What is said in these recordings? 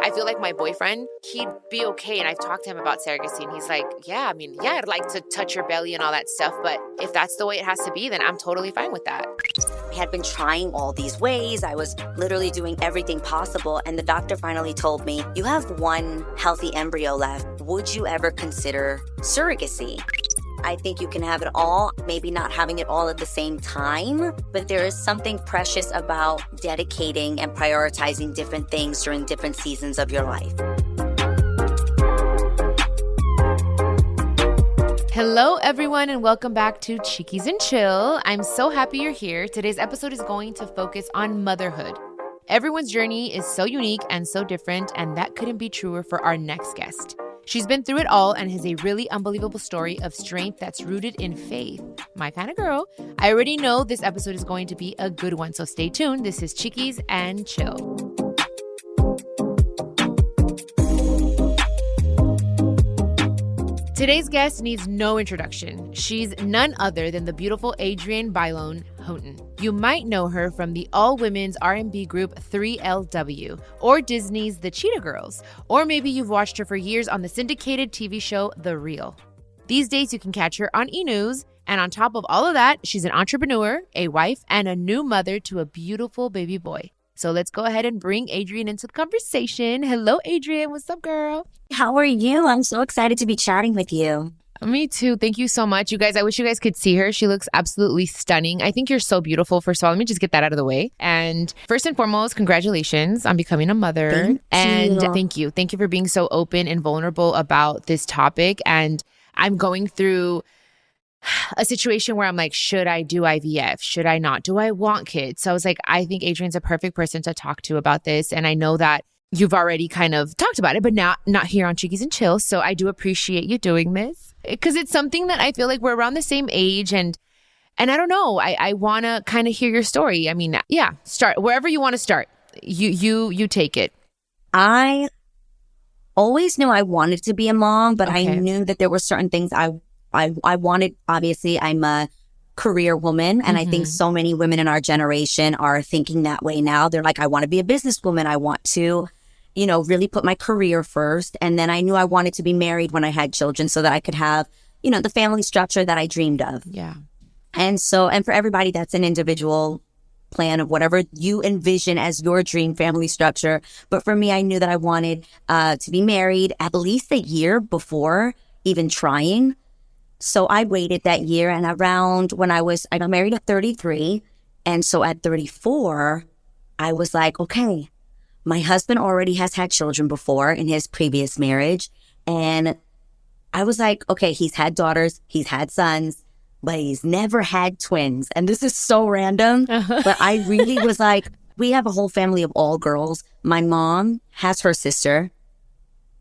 I feel like my boyfriend, he'd be okay. And I've talked to him about surrogacy and he's like, yeah, I'd like to touch your belly and all that stuff. But if that's the way it has to be, then I'm totally fine with that. I had been trying all these ways. I was literally doing everything possible. And the doctor finally told me, you have one healthy embryo left. Would you ever consider surrogacy? I think you can have it all, maybe not having it all at the same time, but there is something precious about dedicating and prioritizing different things during different seasons of your life. Hello, everyone, and welcome back to Chiquis and Chill. I'm so happy you're here. Today's episode is going to focus on motherhood. Everyone's journey is so unique and so different, and that couldn't be truer for our next guest. She's been through it all and has a really unbelievable story of strength that's rooted in faith. My kind of girl. I already know this episode is going to be a good one, so stay tuned. This is Chiquis and Chill. Today's guest needs no introduction. She's none other than the beautiful Adrienne Bailon-Houghton. You might know her from the all-women's R&B group 3LW, or Disney's The Cheetah Girls, or maybe you've watched her for years on the syndicated TV show The Real. These days, you can catch her on E!News, and on top of all of that, she's an entrepreneur, a wife, and a new mother to a beautiful baby boy. So let's go ahead and bring Adrienne into the conversation. Hello, Adrienne. What's up, girl? How are you? I'm so excited to be chatting with you. Me too. Thank you so much. You guys, I wish you guys could see her. She looks absolutely stunning. I think you're so beautiful. First of all, let me just get that out of the way. And first and foremost, congratulations on becoming a mother. Thank you. Thank you for being so open and vulnerable about this topic. And I'm going through a situation where I'm like, should I do IVF? Should I not? Do I want kids? So I was like, I think Adrienne's a perfect person to talk to about this. And I know that you've already kind of talked about it, but not here on Chiquis and Chill. So I do appreciate you doing this because it's something that I feel like we're around the same age. And I don't know, I want to kind of hear your story. I mean, yeah, start wherever you want to start. You take it. I always knew I wanted to be a mom, but Okay. I knew that there were certain things I wanted. Obviously, I'm a career woman, and I think so many women in our generation are thinking that way now. They're like, I want to be a businesswoman. I want to, really put my career first. And then I knew I wanted to be married when I had children so that I could have, the family structure that I dreamed of. Yeah. And for everybody, that's an individual plan of whatever you envision as your dream family structure. But for me, I knew that I wanted to be married at least a year before even trying. So I waited that year, and around when I got married at 33. And so at 34, I was like, okay, my husband already has had children before in his previous marriage. And I was like, okay, he's had daughters, he's had sons, but he's never had twins. And this is so random, but I really was like, we have a whole family of all girls. My mom has her sister.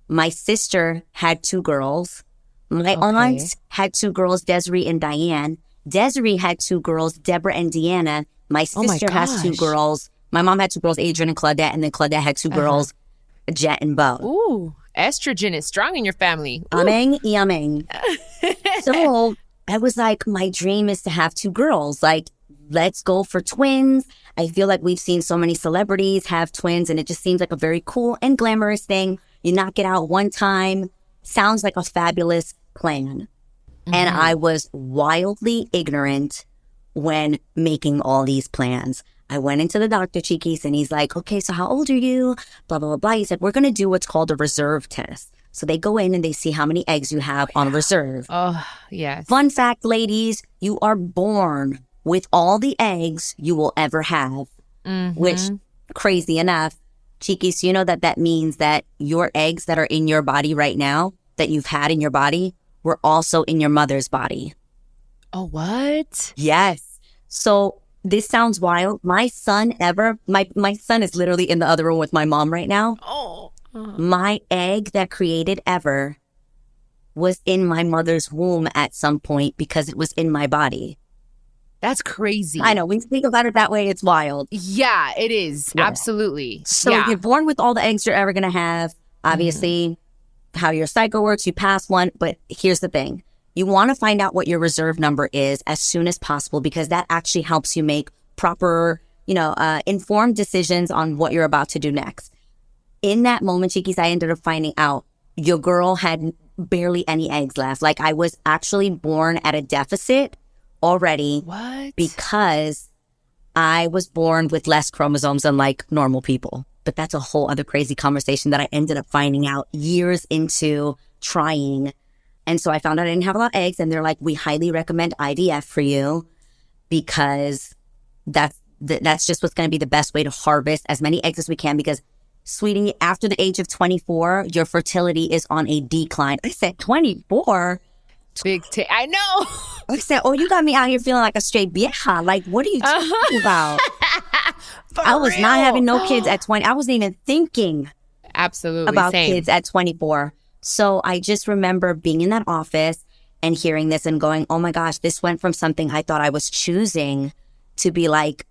My sister had 2 girls. My aunt had 2 girls, Desiree and Diane. Desiree had 2 girls, Deborah and Deanna. My sister has 2 girls. My mom had 2 girls, Adrienne and Claudette, and then Claudette had 2 girls, Jet and Bo. Ooh, estrogen is strong in your family. Yuming. So I was like, my dream is to have 2 girls. Like, let's go for twins. I feel like we've seen so many celebrities have twins, and it just seems like a very cool and glamorous thing. You knock it out one time. Sounds like a fabulous plan. And I was wildly ignorant when making all these plans. I went into the doctor, Chiquis, and he's like, okay, so how old are you? Blah, blah, blah, blah. He said, we're going to do what's called a reserve test. So they go in and they see how many eggs you have on reserve. Oh, yes. Fun fact, ladies, you are born with all the eggs you will ever have, which, crazy enough, Chiquis, you know that means that your eggs that are in your body right now, that you've had in your body, were also in your mother's body. Oh, what? Yes. So this sounds wild. My son my son is literally in the other room with my mom right now. Oh. My egg that created Ever was in my mother's womb at some point because it was in my body. That's crazy. I know. When you think about it that way, it's wild. Yeah, it is. Yeah. Absolutely. So yeah. you're born with all the eggs you're ever going to have. Obviously, how your cycle works, you pass one. But here's the thing. You want to find out what your reserve number is as soon as possible, because that actually helps you make proper, informed decisions on what you're about to do next. in that moment, Chiquis, I ended up finding out your girl had barely any eggs left. Like, I was actually born at a deficit already. What? Because I was born with less chromosomes than like normal people. But that's a whole other crazy conversation that I ended up finding out years into trying. And so I found out I didn't have a lot of eggs, and they're like, we highly recommend IVF for you because that's just what's going to be the best way to harvest as many eggs as we can, because, sweetie, after the age of 24, your fertility is on a decline. I said, 24? I know. I said, oh, you got me out here feeling like a straight vieja. Like, what are you talking about? I was not having no kids at 20. I wasn't even thinking about kids at 24. So I just remember being in that office and hearing this and going, oh my gosh, this went from something I thought I was choosing to be like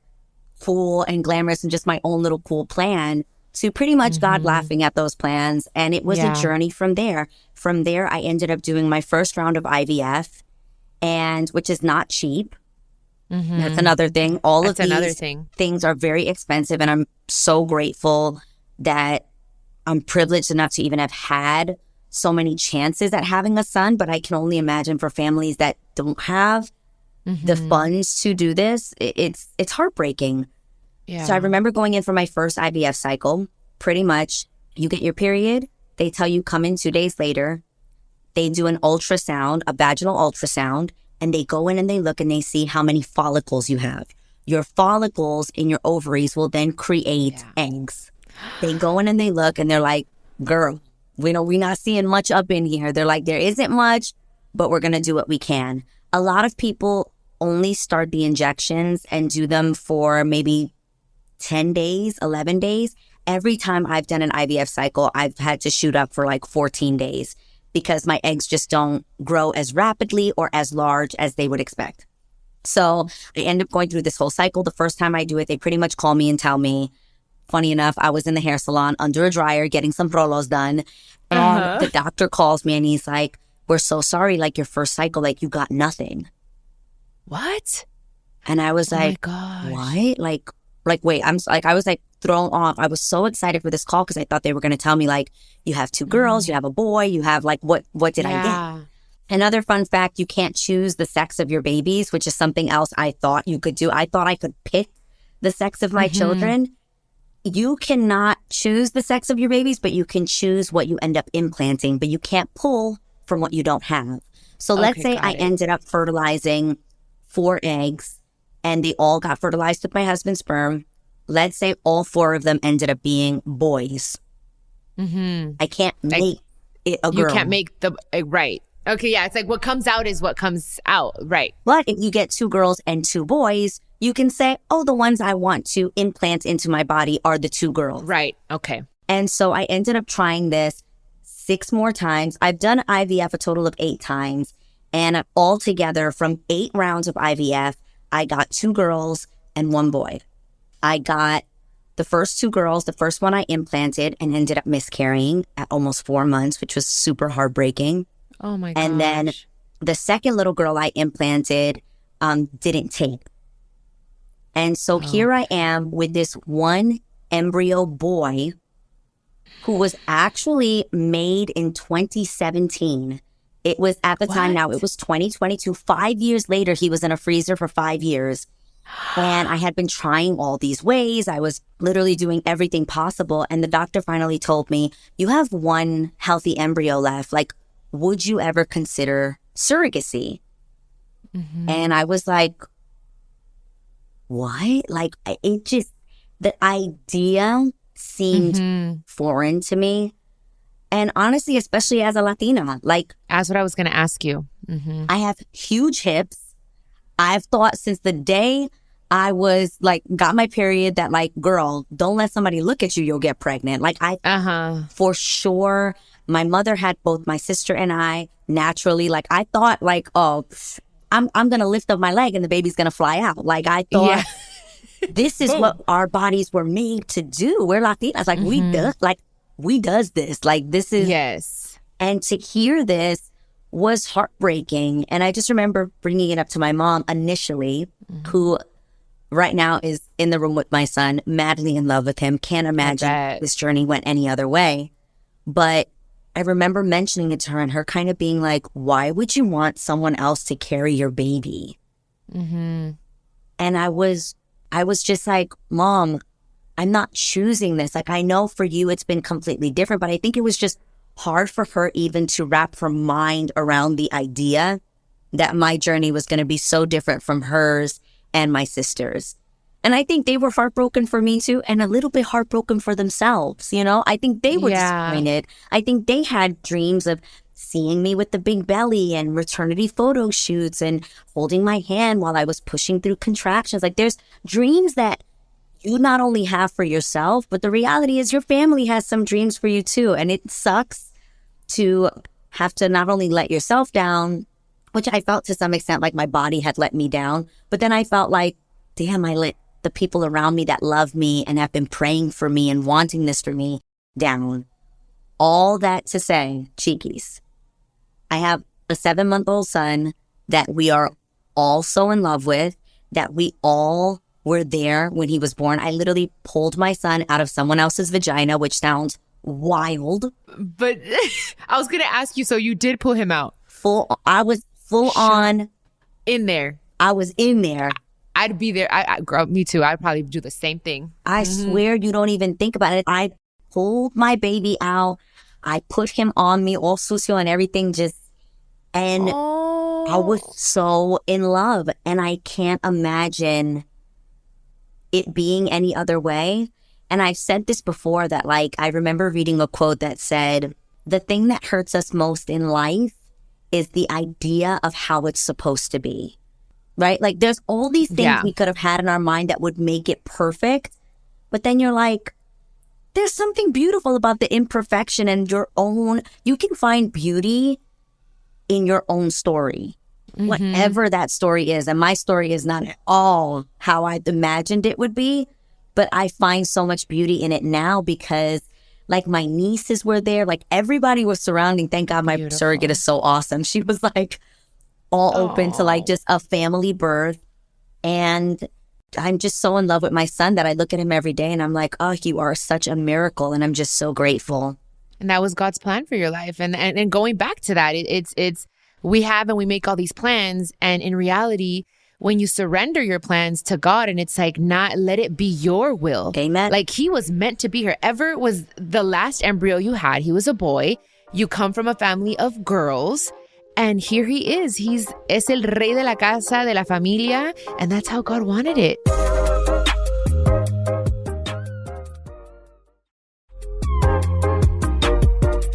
cool and glamorous and just my own little cool plan to pretty much God laughing at those plans. And it was a journey from there. From there, I ended up doing my first round of IVF, and which is not cheap. That's another thing. All of these things are very expensive, and I'm so grateful that I'm privileged enough to even have had so many chances at having a son. But I can only imagine for families that don't have the funds to do this, it's heartbreaking. Yeah. So I remember going in for my first IVF cycle. Pretty much, you get your period. They tell you come in 2 days later. They do an ultrasound, a vaginal ultrasound, and they go in and they look and they see how many follicles you have. Your follicles in your ovaries will then create eggs. They go in and they look and they're like, girl, we're not seeing much up in here. They're like, there isn't much, but we're going to do what we can. A lot of people only start the injections and do them for maybe 10 days, 11 days. Every time I've done an IVF cycle, I've had to shoot up for like 14 days because my eggs just don't grow as rapidly or as large as they would expect. So I end up going through this whole cycle. The first time I do it, they pretty much call me and tell me, funny enough, I was in the hair salon under a dryer getting some rolos done. And the doctor calls me and he's like, we're so sorry, like your first cycle, like you got nothing. What? And I was like, what? Like, wait, I was like thrown off. I was so excited for this call because I thought they were going to tell me like, you have 2 girls, you have a boy, you have like, what did I get? Another fun fact, you can't choose the sex of your babies, which is something else I thought you could do. I thought I could pick the sex of my children. You cannot choose the sex of your babies, but you can choose what you end up implanting, but you can't pull from what you don't have. So let's say I ended up fertilizing 4 eggs and they all got fertilized with my husband's sperm. Let's say all 4 of them ended up being boys. I can't make it a girl. You can't make the, right. Okay, yeah, it's like what comes out is what comes out, right. But if you get 2 girls and 2 boys, you can say, oh, the ones I want to implant into my body are the 2 girls. Right, okay. And so I ended up trying this 6 more times. I've done IVF a total of 8 times. And altogether, from 8 rounds of IVF, I got 2 girls and 1 boy. I got the first 2 girls. The first one I implanted and ended up miscarrying at almost 4 months, which was super heartbreaking. Oh my gosh. And then the second little girl I implanted didn't take. And so here I am with this 1 embryo boy who was actually made in 2017. It was at the time, now it was 2022. 5 years later, he was in a freezer for 5 years. And I had been trying all these ways. I was literally doing everything possible. And the doctor finally told me, you have 1 healthy embryo left. Like, would you ever consider surrogacy? And I was like, what? Like, it just, the idea seemed foreign to me. And honestly, especially as a Latina, like... That's what I was going to ask you. I have huge hips. I've thought since the day I was like, got my period that like, girl, don't let somebody look at you, you'll get pregnant. Like for sure, my mother had both my sister and I naturally, like I thought like, oh, I'm going to lift up my leg and the baby's going to fly out. Like I thought this is what our bodies were made to do. We're Latinas. Like we does this. Like this is. Yes. And to hear this was heartbreaking. And I just remember bringing it up to my mom initially, who right now is in the room with my son, madly in love with him. Can't imagine this journey went any other way. But I remember mentioning it to her and her kind of being like, why would you want someone else to carry your baby? Mm-hmm. And I was just like, Mom, I'm not choosing this. Like, I know for you, it's been completely different, but I think it was just hard for her even to wrap her mind around the idea that my journey was going to be so different from hers and my sister's. And I think they were heartbroken for me too, and a little bit heartbroken for themselves, you know? I think they were disappointed. I think they had dreams of seeing me with the big belly and maternity photo shoots and holding my hand while I was pushing through contractions. Like, there's dreams that you not only have for yourself, but the reality is your family has some dreams for you too. And it sucks to have to not only let yourself down, which I felt to some extent like my body had let me down, but then I felt like, damn, I let the people around me that love me and have been praying for me and wanting this for me down. All that to say, Chiquis, I have a 7-month-old son that we are all so in love with, that we all were there when he was born. I literally pulled my son out of someone else's vagina, which sounds wild. But I was going to ask you, so you did pull him out? I was full on. In there. I was in there. I'd be there. Girl, me too. I'd probably do the same thing. I swear you don't even think about it. I pulled my baby out. I put him on me, all sucio and everything, and I was so in love. And I can't imagine it being any other way. And I've said this before that, like, I remember reading a quote that said, the thing that hurts us most in life is the idea of how it's supposed to be. Right? Like, there's all these things we could have had in our mind that would make it perfect. But then you're like, there's something beautiful about the imperfection and you can find beauty in your own story. Mm-hmm. Whatever that story is. And my story is not at all how I imagined it would be. But I find so much beauty in it now because, like, my nieces were there. Like, everybody was surrounding. Thank God my surrogate is so awesome. She was like, all open to like just a family birth. And I'm just so in love with my son that I look at him every day and I'm like, oh, you are such a miracle. And I'm just so grateful. And that was God's plan for your life. And going back to that, it's we have and we make all these plans. And in reality, when you surrender your plans to God and it's like, not let it be your will. Amen. Like, he was meant to be here. Ever was the last embryo you had. He was a boy. You come from a family of girls. And here he is. Es el rey de la casa, de la familia. And that's how God wanted it.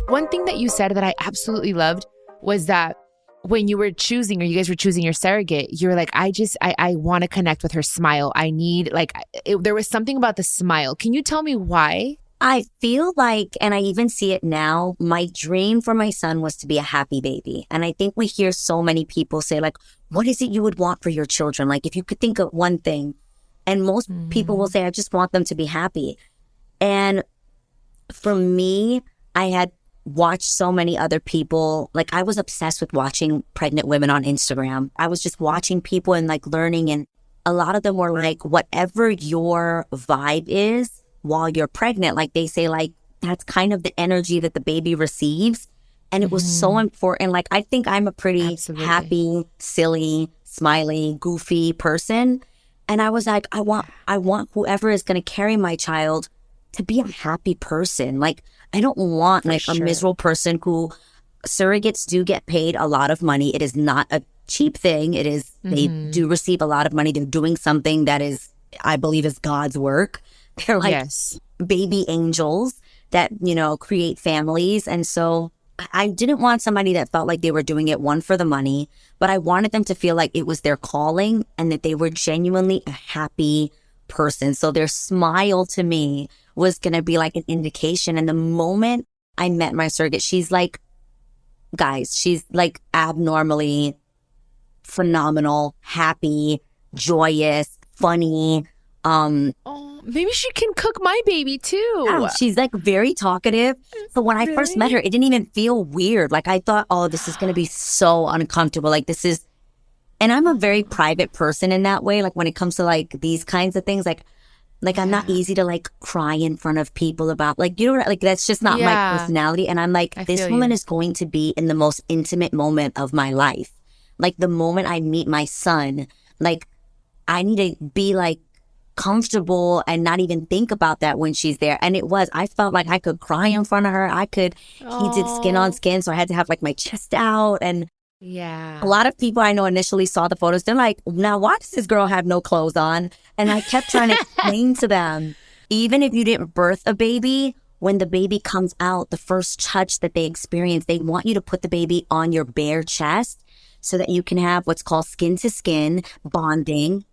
One thing that you said that I absolutely loved was that when you were choosing, or you guys were choosing your surrogate, you were like, I want to connect with her smile. There was something about the smile. Can you tell me why? I feel like, and I even see it now, my dream for my son was to be a happy baby. And I think we hear so many people say, like, what is it you would want for your children? Like, if you could think of one thing. And most people will say, I just want them to be happy. And for me, I had watched so many other people. Like, I was obsessed with watching pregnant women on Instagram. I was just watching people and like learning. And a lot of them were like, whatever your vibe is, while you're pregnant, like they say, like that's kind of the energy that the baby receives. And it was so important. Like, I think I'm a pretty happy, silly, smiley, goofy person. And I was like, I want whoever is going to carry my child to be a happy person. Like, I don't want a miserable person who surrogates do get paid a lot of money. It is not a cheap thing. It is, they do receive a lot of money. They're doing something that is, I believe, is God's work. They're like baby angels that, create families. And so I didn't want somebody that felt like they were doing it, one, for the money, but I wanted them to feel like it was their calling and that they were genuinely a happy person. So their smile to me was going to be like an indication. And the moment I met my surrogate, she's like, guys, she's like abnormally phenomenal, happy, joyous, funny. Maybe she can cook my baby too. Yeah, she's like very talkative. So when I first met her, it didn't even feel weird. Like, I thought, oh, this is going to be so uncomfortable. Like, this is And I'm a very private person in that way. Like when it comes to like these kinds of things, like I'm not easy to like cry in front of people about like, you know, like that's just not my personality. And I'm like, this woman is going to be in the most intimate moment of my life. Like the moment I meet my son, like I need to be like comfortable and not even think about that when she's there. And I felt like I could cry in front of her. He did skin on skin. So I had to have like my chest out. And a lot of people I know initially saw the photos. They're like, now why does this girl have no clothes on? And I kept trying to explain to them, even if you didn't birth a baby, when the baby comes out, the first touch that they experience, they want you to put the baby on your bare chest so that you can have what's called skin to skin bonding,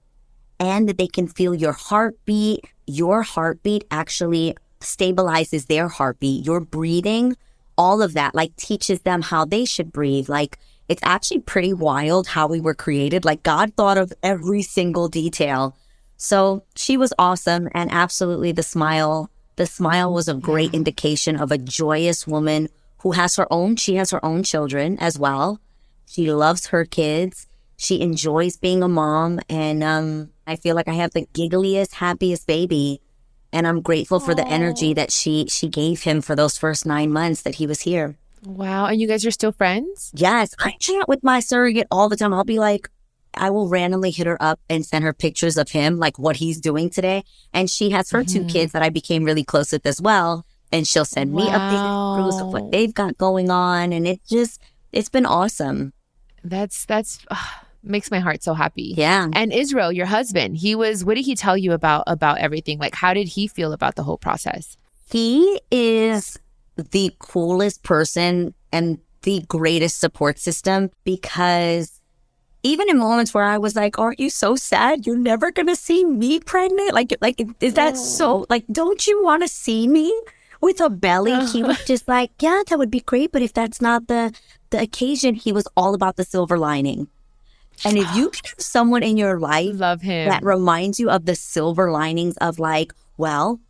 and that they can feel your heartbeat. Your heartbeat actually stabilizes their heartbeat. Your breathing, all of that, like teaches them how they should breathe. Like it's actually pretty wild how we were created. Like God thought of every single detail. So she was awesome. And absolutely the smile was a great indication of a joyous woman who has her own children as well. She loves her kids. She enjoys being a mom. And I feel like I have the giggliest, happiest baby. And I'm grateful for the energy that she gave him for those first 9 months that he was here. Wow. And you guys are still friends? Yes. I chat with my surrogate all the time. I'll be like, I will randomly hit her up and send her pictures of him, like what he's doing today. And she has her 2 kids that I became really close with as well. And she'll send me updated photos of what they've got going on. And it's been awesome. That's makes my heart so happy. Yeah. And Israel, your husband, what did he tell you about everything? Like, how did he feel about the whole process? He is the coolest person and the greatest support system, because even in moments where I was like, aren't you so sad? You're never going to see me pregnant? Like, is that so, like, don't you want to see me with a belly? He was just like, yeah, that would be great. But if that's not the occasion, he was all about the silver lining. And if you can have someone in your life love him that reminds you of the silver linings of like, well,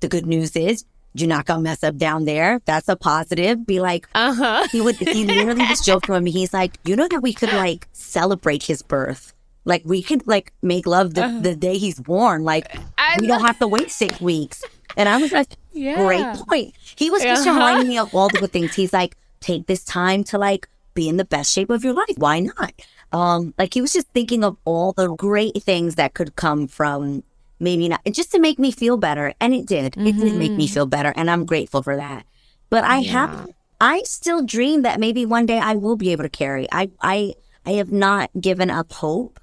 the good news is you're not going to mess up down there. That's a positive. Be like, he literally was joking with me. He's like, you know that we could like celebrate his birth. Like we could like make love the day he's born. Like we don't have to wait 6 weeks. And I was like, great point. He was just reminding me of all the good things. He's like, take this time to like be in the best shape of your life. Why not? Like he was just thinking of all the great things that could come from maybe not, just to make me feel better. And it did. It did make me feel better. And I'm grateful for that. But I still dream that maybe one day I will be able to carry. I have not given up hope.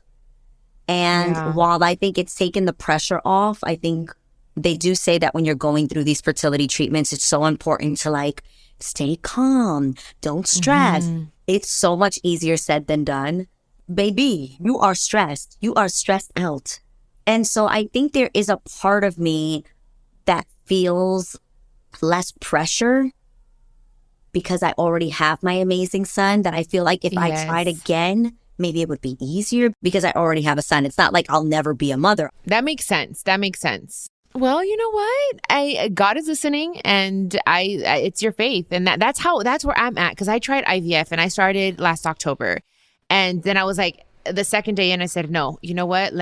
And while I think it's taken the pressure off, I think they do say that when you're going through these fertility treatments, it's so important to like stay calm, don't stress. It's so much easier said than done. Baby, you are stressed. You are stressed out. And so I think there is a part of me that feels less pressure because I already have my amazing son, that I feel like if I tried again, maybe it would be easier because I already have a son. It's not like I'll never be a mother. That makes sense. Well, you know what? God is listening, and it's your faith, and that's where I'm at. Because I tried IVF and I started last October, and then I was like, the second day in, I said, no, you know what?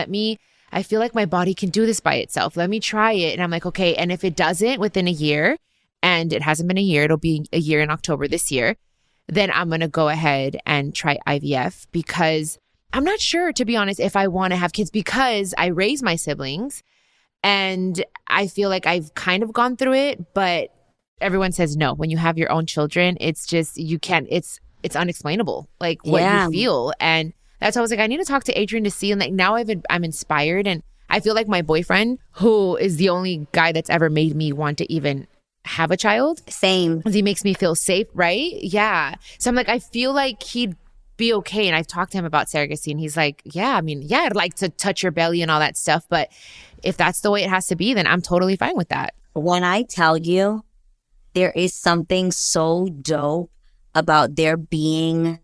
I feel like my body can do this by itself. Let me try it. And I'm like, okay. And if it doesn't within a year, and it hasn't been a year, it'll be a year in October this year, then I'm going to go ahead and try IVF, because I'm not sure, to be honest, if I want to have kids, because I raised my siblings and I feel like I've kind of gone through it, but everyone says no. When you have your own children, it's just, you can't, it's unexplainable, like what you feel. And that's why I was like, I need to talk to Adrienne to see. And like now I'm inspired, and I feel like my boyfriend, who is the only guy that's ever made me want to even have a child. Same. Because he makes me feel safe, right? Yeah. So I'm like, I feel like he'd be okay. And I've talked to him about surrogacy, and he's like, I'd like to touch your belly and all that stuff. But if that's the way it has to be, then I'm totally fine with that. When I tell you, there is something so dope about there being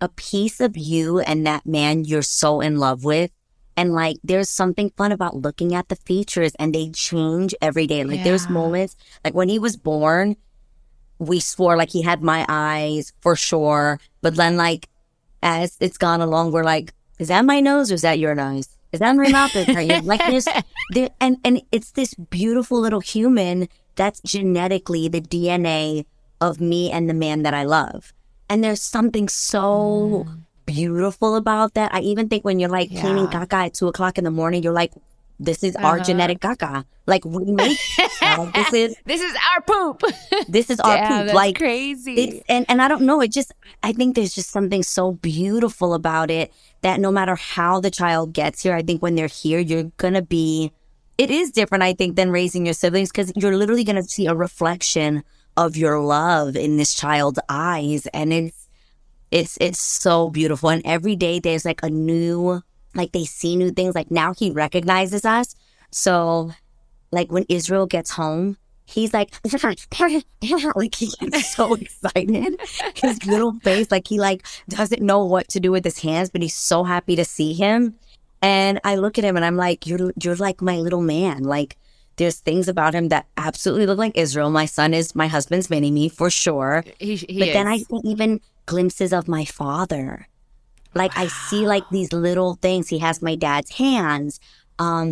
a piece of you and that man you're so in love with. And like, there's something fun about looking at the features, and they change every day. Like there's moments, like when he was born, we swore like he had my eyes for sure. But then like as it's gone along, we're like, is that my nose or is that your nose? Is that my mouth? Like this, and it's this beautiful little human that's genetically the DNA of me and the man that I love. And there's something so beautiful about that. I even think when you're like cleaning caca at 2:00 in the morning, you're like, this is our genetic caca. Like we make this is our poop. This is our poop. That's like crazy. And I don't know. I think there's just something so beautiful about it that no matter how the child gets here, I think when they're here, you're gonna be. It is different, I think, than raising your siblings because you're literally gonna see a reflection of your love in this child's eyes, and it's so beautiful. And every day there's like a new. Like they see new things. Like now he recognizes us. So like when Israel gets home, he's like, like he gets so excited. His little face, like he like doesn't know what to do with his hands, but he's so happy to see him. And I look at him and I'm like, you're like my little man. Like there's things about him that absolutely look like Israel. My son is my husband's mini-me for sure. But then I see even glimpses of my father. Like I see like these little things. He has my dad's hands.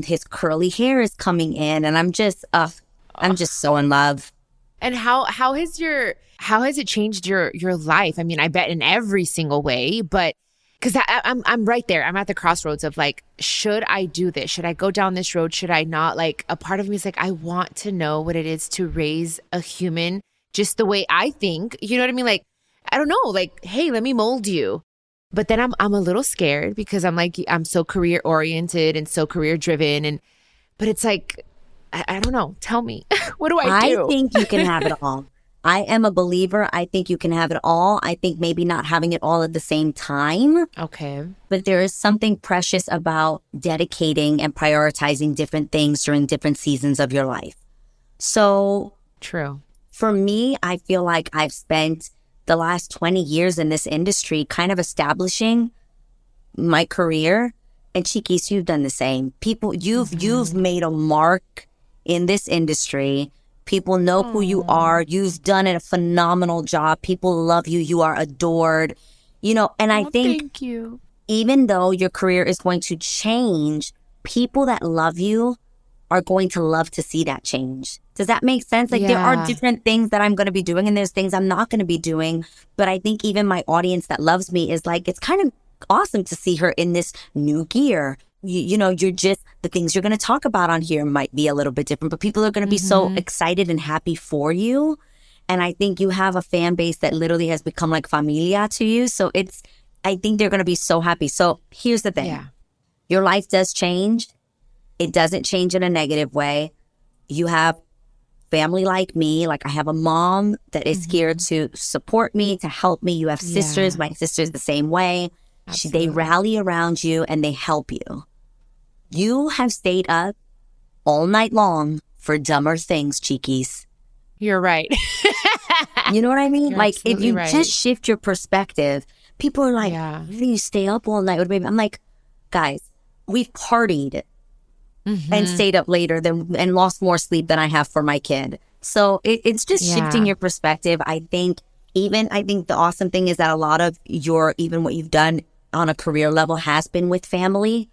His curly hair is coming in, and I'm just so in love. And how has it changed your life? I mean, I bet in every single way, but because I'm right there. I'm at the crossroads of like, should I do this? Should I go down this road? Should I not? Like a part of me is like, I want to know what it is to raise a human just the way I think. You know what I mean? Like, I don't know. Like, hey, let me mold you. But then I'm a little scared because I'm like, I'm so career oriented and so career driven. But it's like, I don't know. Tell me, what do I do? I think you can have it all. I am a believer. I think you can have it all. I think maybe not having it all at the same time. Okay. But there is something precious about dedicating and prioritizing different things during different seasons of your life. So true. For me, I feel like I've spent the last 20 years in this industry kind of establishing my career. And Chiquis, you've done the same. People, you've made a mark in this industry. People know who you are. You've done a phenomenal job. People love you. You are adored. You know, and I think thank you. Even though your career is going to change, people that love you are going to love to see that change. Does that make sense? Like there are different things that I'm going to be doing and there's things I'm not going to be doing. But I think even my audience that loves me is like, it's kind of awesome to see her in this new gear. You know, you're just, the things you're going to talk about on here might be a little bit different, but people are going to be so excited and happy for you. And I think you have a fan base that literally has become like familia to you. So I think they're going to be so happy. So here's the thing. Yeah. Your life does change. It doesn't change in a negative way. You have family like me. Like I have a mom that is here to support me, to help me. You have sisters. My sister's the same way. They rally around you and they help you. You have stayed up all night long for dumber things, Chiquis. You're right. You know what I mean? You're like if you right. just shift your perspective, people are like, why do you stay up all night with baby? I'm like, guys, we've partied and stayed up later and lost more sleep than I have for my kid. So it's just shifting your perspective. I think the awesome thing is that a lot of even what you've done on a career level has been with family.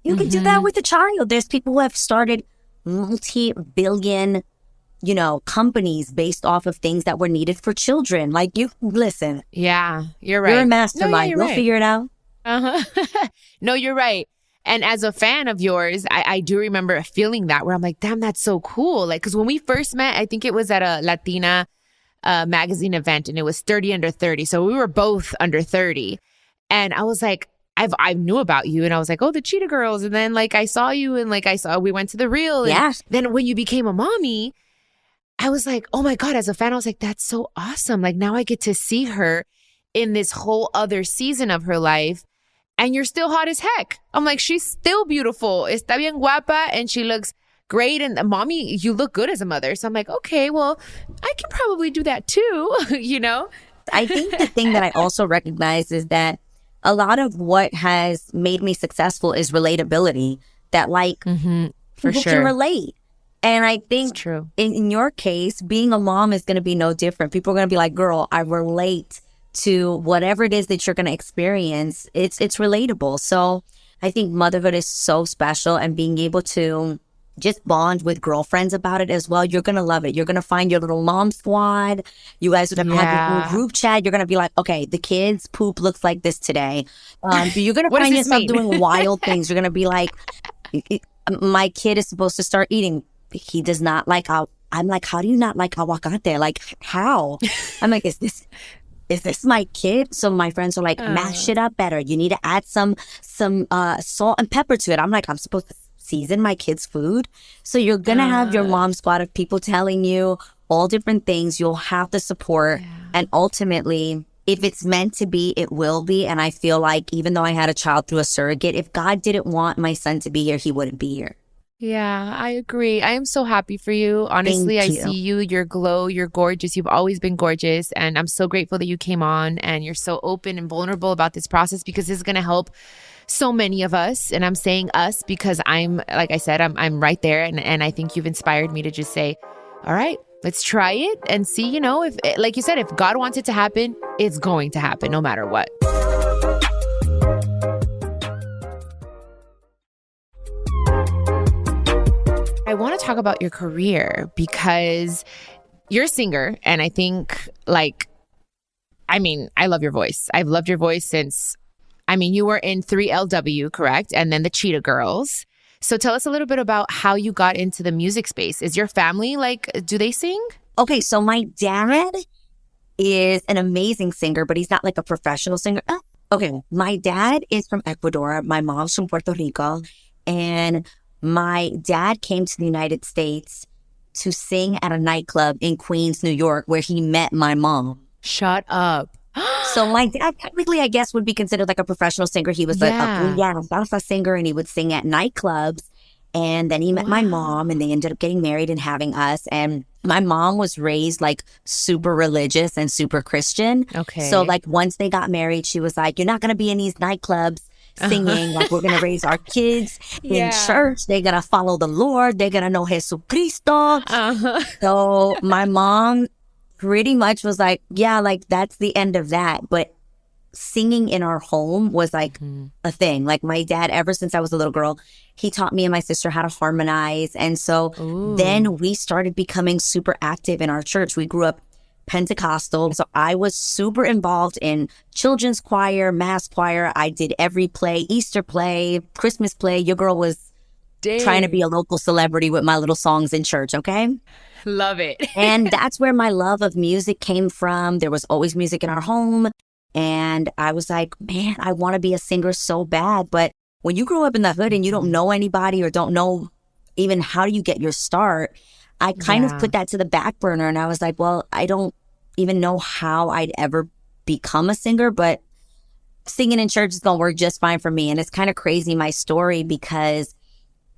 You can do that with a child. There's people who have started multi-billion, companies based off of things that were needed for children. Like you, listen. Yeah, you're right. You're a mastermind. You'll figure it out. No, you're right. And as a fan of yours, I do remember feeling that where I'm like, damn, that's so cool. Like, because when we first met, I think it was at a Latina magazine event and it was 30 under 30. So we were both under 30. And I was like, I knew about you and I was like, oh, the Cheetah Girls. And then like I saw you and like we went to the Reel. And then when you became a mommy, I was like, oh my God, as a fan, I was like, that's so awesome. Like now I get to see her in this whole other season of her life. And you're still hot as heck. I'm like, she's still beautiful. Está bien guapa. And she looks great. And mommy, you look good as a mother. So I'm like, okay, well, I can probably do that too, I think the thing that I also recognize is that a lot of what has made me successful is relatability. That people can relate. And I think in your case, being a mom is going to be no different. People are going to be like, girl, I relate to whatever it is that you're going to experience, it's relatable. So I think motherhood is so special, and being able to just bond with girlfriends about it as well. You're going to love it. You're going to find your little mom squad. You guys are going to have your own group chat. You're going to be like, okay, the kids' poop looks like this today. You're going to find yourself doing wild things. You're going to be like, my kid is supposed to start eating. He does not like I'm like, how do you not like aguacate? Like, how? I'm like, is this my kid? So my friends are like, mash it up better. You need to add some salt and pepper to it. I'm like, I'm supposed to season my kids' food. So you're going to have your mom squad of people telling you all different things. You'll have the support. Yeah. And ultimately, if it's meant to be, it will be. And I feel like even though I had a child through a surrogate, if God didn't want my son to be here, he wouldn't be here. Yeah, I agree. I am so happy for you. Honestly, I see you, your glow, you're gorgeous. You've always been gorgeous. And I'm so grateful that you came on and you're so open and vulnerable about this process, because this is going to help so many of us. And I'm saying us because like I said, I'm right there. And I think you've inspired me to just say, all right, let's try it and see, if, like you said, if God wants it to happen, it's going to happen no matter what. I want to talk about your career because you're a singer, and I think I love your voice. I've loved your voice since, you were in 3LW, correct? And then the Cheetah Girls. So tell us a little bit about how you got into the music space. Is your family do they sing? Okay, so my dad is an amazing singer, but he's not like a professional singer. Okay, my dad is from Ecuador. My mom's from Puerto Rico. And my dad came to the United States to sing at a nightclub in Queens, New York, where he met my mom. Shut up. So my dad technically, I guess, would be considered like a professional singer. He was a salsa singer, and he would sing at nightclubs. And then he met my mom, and they ended up getting married and having us. And my mom was raised like super religious and super Christian. Okay. So like once they got married, she was like, you're not going to be in these nightclubs singing. Like, we're going to raise our kids in church. They're going to follow the Lord. They're going to know Jesucristo. So my mom pretty much was like, yeah, like that's the end of that. But singing in our home was like a thing. Like my dad, ever since I was a little girl, he taught me and my sister how to harmonize. And so then we started becoming super active in our church. We grew up Pentecostal. So I was super involved in children's choir, mass choir. I did every play, Easter play, Christmas play. Your girl was trying to be a local celebrity with my little songs in church, okay? Love it. And that's where my love of music came from. There was always music in our home. And I was like, man, I want to be a singer so bad. But when you grow up in the hood and you don't know anybody or don't know even how do you get your start, I kind of put that to the back burner. And I was like, well, I don't even know how I'd ever become a singer, but singing in church is going to work just fine for me. And it's kind of crazy, my story, because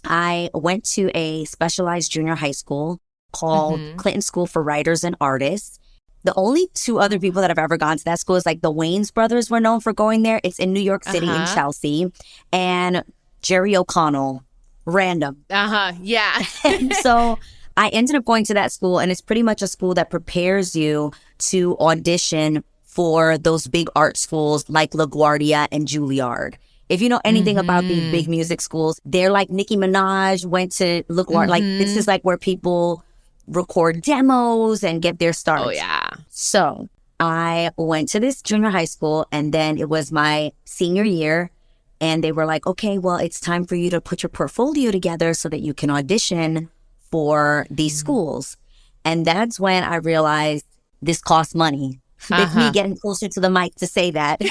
I went to a specialized junior high school called Clinton School for Writers and Artists. The only two other people that have ever gone to that school is like the Wayans brothers were known for going there. It's in New York City, in Chelsea. And Jerry O'Connell, random. Yeah. And so I ended up going to that school, and it's pretty much a school that prepares you to audition for those big art schools like LaGuardia and Juilliard. If you know anything about these big music schools, they're like Nicki Minaj went to LaGuardia. Like, this is like where people record demos and get their start. Oh, yeah. So I went to this junior high school, and then it was my senior year. And they were like, okay, well, it's time for you to put your portfolio together so that you can audition for these schools. And that's when I realized this costs money. It's me getting closer to the mic to say that.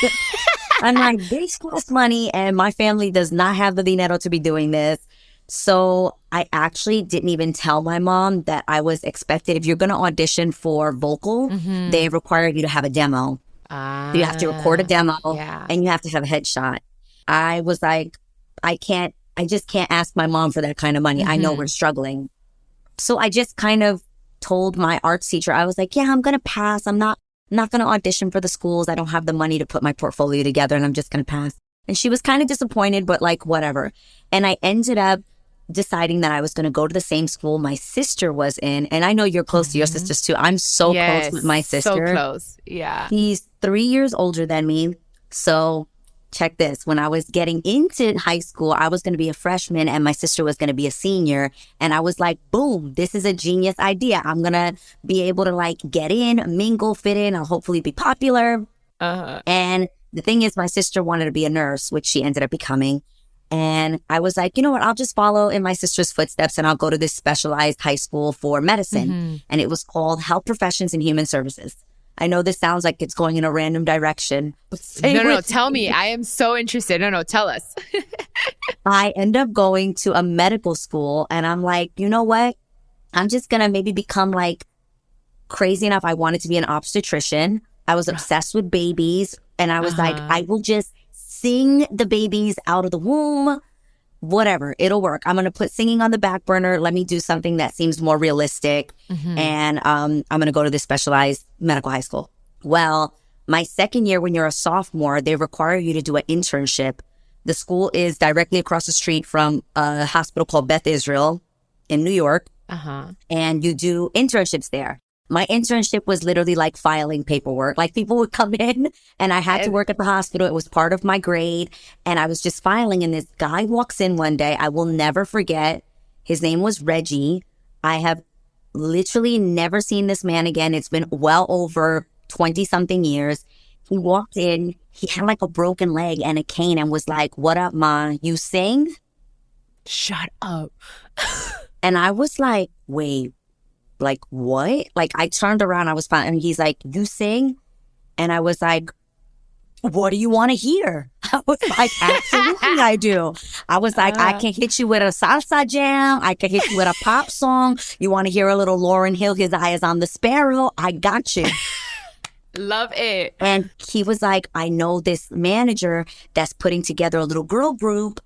I'm like, this costs money, and my family does not have the dinero to be doing this. So I actually didn't even tell my mom that I was expected. If you're going to audition for vocal, they require you to have a demo. You have to record a demo, and you have to have a headshot. I was like, I just can't ask my mom for that kind of money. I know we're struggling. So I just kind of told my arts teacher, I was like, yeah, I'm going to pass. I'm not going to audition for the schools. I don't have the money to put my portfolio together, and I'm just going to pass. And she was kind of disappointed, but like, whatever. And I ended up deciding that I was going to go to the same school my sister was in. And I know you're close to your sisters too. I'm so close with my sister. So close. Yeah. He's 3 years older than me. So check this. When I was getting into high school, I was going to be a freshman and my sister was going to be a senior. And I was like, boom, this is a genius idea. I'm going to be able to like get in, mingle, fit in. I'll hopefully be popular. And the thing is, my sister wanted to be a nurse, which she ended up becoming. And I was like, you know what? I'll just follow in my sister's footsteps and I'll go to this specialized high school for medicine. And it was called Health Professions and Human Services. I know this sounds like it's going in a random direction. But no, tell me. I am so interested. No, tell us. I end up going to a medical school and I'm like, you know what? I'm just going to maybe become like crazy enough. I wanted to be an obstetrician. I was obsessed with babies. And I was like, I will just sing the babies out of the womb. Whatever, it'll work. I'm going to put singing on the back burner. Let me do something that seems more realistic. And I'm going to go to this specialized medical high school. Well, my second year, when you're a sophomore, they require you to do an internship. The school is directly across the street from a hospital called Beth Israel in New York. And you do internships there. My internship was literally like filing paperwork. Like people would come in and I had to work at the hospital. It was part of my grade. And I was just filing. And this guy walks in one day. I will never forget. His name was Reggie. I have literally never seen this man again. It's been well over 20 something years. He walked in. He had like a broken leg and a cane and was like, "What up, ma? You sing?" Shut up. And I was like, wait. Like, what? Like, I turned around, I was fine. And he's like, "You sing?" And I was like, "What do you want to hear?" I was like, "Absolutely, I do." I was like, "I can hit you with a salsa jam. I can hit you with a pop song. You want to hear a little Lauryn Hill, His Eye is on the Sparrow? I got you." Love it. And he was like, "I know this manager that's putting together a little girl group."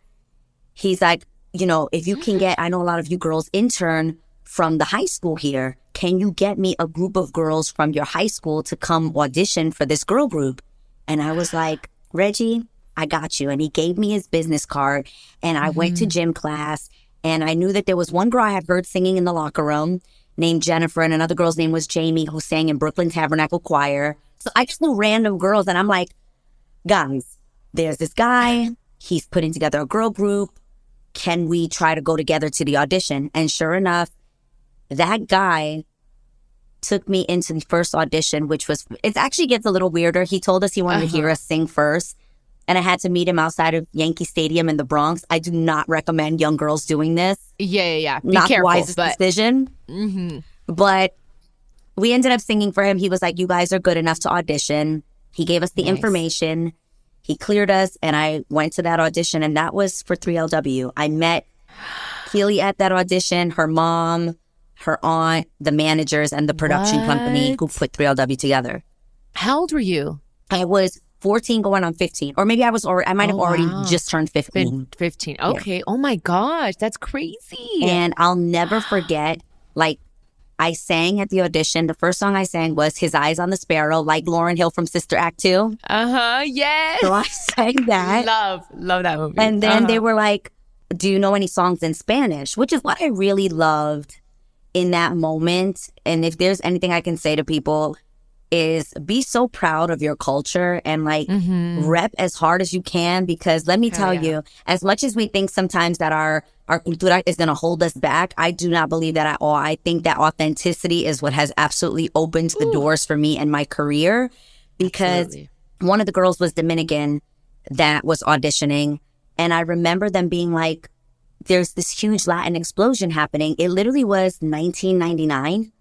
He's like, "You know, if you can get, I know a lot of you girls intern from the high school here. Can you get me a group of girls from your high school to come audition for this girl group?" And I was like, "Reggie, I got you." And he gave me his business card and I went to gym class and I knew that there was one girl I had heard singing in the locker room named Jennifer and another girl's name was Jamie who sang in Brooklyn Tabernacle Choir. So I just knew random girls and I'm like, guys, there's this guy. He's putting together a girl group. Can we try to go together to the audition? And sure enough, that guy took me into the first audition, which was, it actually gets a little weirder. He told us he wanted to hear us sing first. And I had to meet him outside of Yankee Stadium in the Bronx. I do not recommend young girls doing this. Yeah. Be not careful, the wisest decision. But we ended up singing for him. He was like, "You guys are good enough to audition." He gave us the information. He cleared us. And I went to that audition. And that was for 3LW. I met Keely at that audition, her mom, her aunt, the managers, and the production company who put 3LW together. How old were you? I was 14 going on 15. Or maybe I might have already just turned 15. 15. Okay. Yeah. Oh my gosh. That's crazy. And I'll never forget, like, I sang at the audition. The first song I sang was His Eyes on the Sparrow, like Lauryn Hill from Sister Act 2. Yes. So I sang that. Love that movie. And then they were like, "Do you know any songs in Spanish?" Which is what I really loved in that moment. And if there's anything I can say to people is be so proud of your culture and like rep as hard as you can, because let me tell you, as much as we think sometimes that our cultura is going to hold us back, I do not believe that at all. I think that authenticity is what has absolutely opened the doors for me and my career, because one of the girls was Dominican that was auditioning. And I remember them being like, there's this huge Latin explosion happening. It literally was 1999.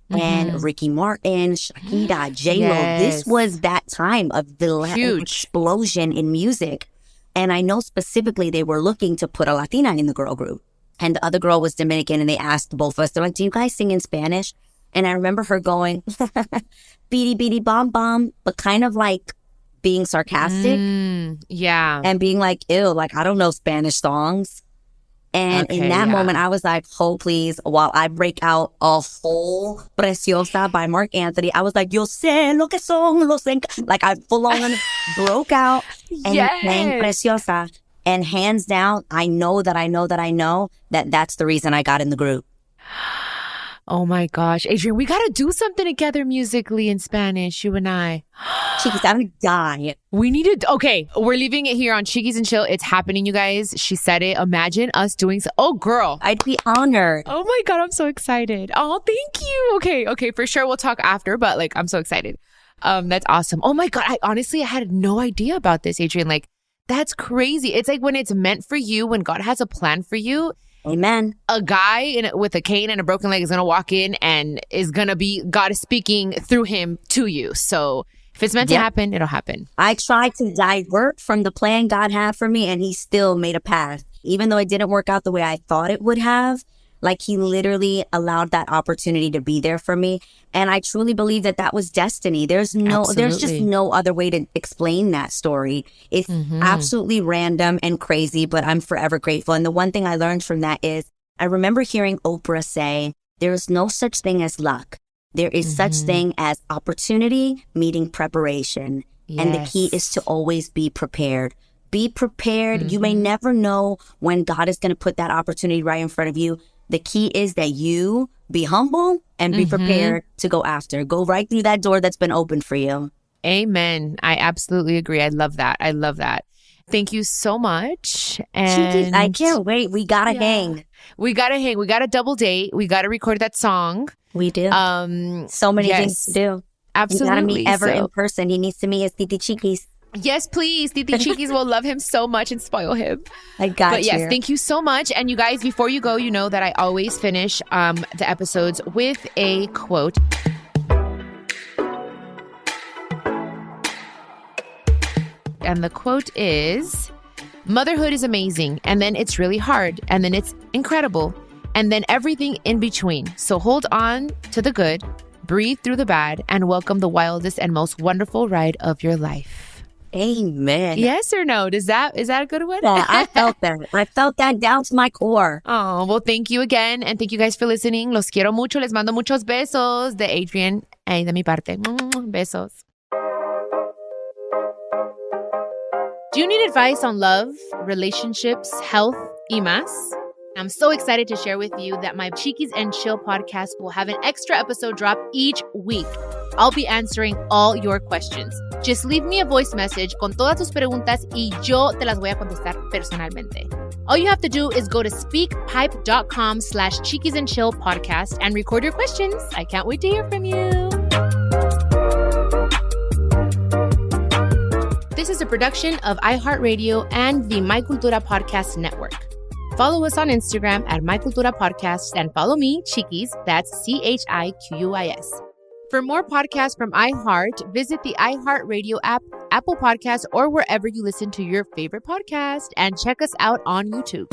And Ricky Martin, Shakira, J-Lo. This was that time of the Latin explosion in music. And I know specifically they were looking to put a Latina in the girl group. And the other girl was Dominican, and they asked both of us, they're like, "Do you guys sing in Spanish?" And I remember her going, "Beady, beady, bom, bom," but kind of like being sarcastic. And being like, "Ew, like, I don't know Spanish songs." And in that moment, I was like, "Oh, please," while I break out a whole Preciosa by Mark Anthony. I was like, "Yo sé lo que son los like I full on broke out and sang Preciosa. And hands down, I know that that's the reason I got in the group. Oh my gosh, Adrienne, we got to do something together musically in Spanish, you and I. Chiquis, I'm gonna die. We need to, okay, we're leaving it here on Chiquis and Chill. It's happening, you guys. She said it. Imagine us doing so. Oh, girl. I'd be honored. Oh my God, I'm so excited. Oh, thank you. Okay, for sure. We'll talk after, but like, I'm so excited. That's awesome. Oh my God, I had no idea about this, Adrienne. Like, that's crazy. It's like when it's meant for you, when God has a plan for you. Amen. A guy with a cane and a broken leg is going to walk in and God is speaking through him to you. So if it's meant to happen, it'll happen. I tried to divert from the plan God had for me, and he still made a path. Even though it didn't work out the way I thought it would have, like he literally allowed that opportunity to be there for me. And I truly believe that was destiny. There's just no other way to explain that story. It's absolutely random and crazy, but I'm forever grateful. And the one thing I learned from that is I remember hearing Oprah say, there is no such thing as luck. There is such thing as opportunity meeting preparation. Yes. And the key is to always be prepared. Be prepared. You may never know when God is going to put that opportunity right in front of you. The key is that you be humble and be prepared to go after. Go right through that door that's been opened for you. Amen. I absolutely agree. I love that. Thank you so much. And I can't wait. We gotta hang. We gotta double date. We gotta record that song. We do. So many things to do. Absolutely. You gotta meet Ever in person. He needs to meet his Titi Chiquis. Yes, please. Titi Chiquis will love him so much and spoil him. I got you. But yes, thank you so much. And you guys, before you go, you know that I always finish the episodes with a quote. And the quote is, motherhood is amazing, and then it's really hard, and then it's incredible, and then everything in between. So hold on to the good, breathe through the bad, and welcome the wildest and most wonderful ride of your life. Amen. Yes or no? Is that a good one? Yeah, I felt that. I felt that down to my core. Oh, well, thank you again. And thank you guys for listening. Los quiero mucho. Les mando muchos besos de Adrienne y de mi parte. Besos. Do you need advice on love, relationships, health, y más? I'm so excited to share with you that my Chiquis and Chill podcast will have an extra episode drop each week. I'll be answering all your questions. Just leave me a voice message con todas tus preguntas y yo te las voy a contestar personalmente. All you have to do is go to speakpipe.com/Chiquis and Chill podcast and record your questions. I can't wait to hear from you. This is a production of iHeartRadio and the My Cultura Podcast Network. Follow us on Instagram at My Cultura Podcast and follow me, Chiquis, that's CHIQUIS. For more podcasts from iHeart, visit the iHeartRadio app, Apple Podcasts, or wherever you listen to your favorite podcast, and check us out on YouTube.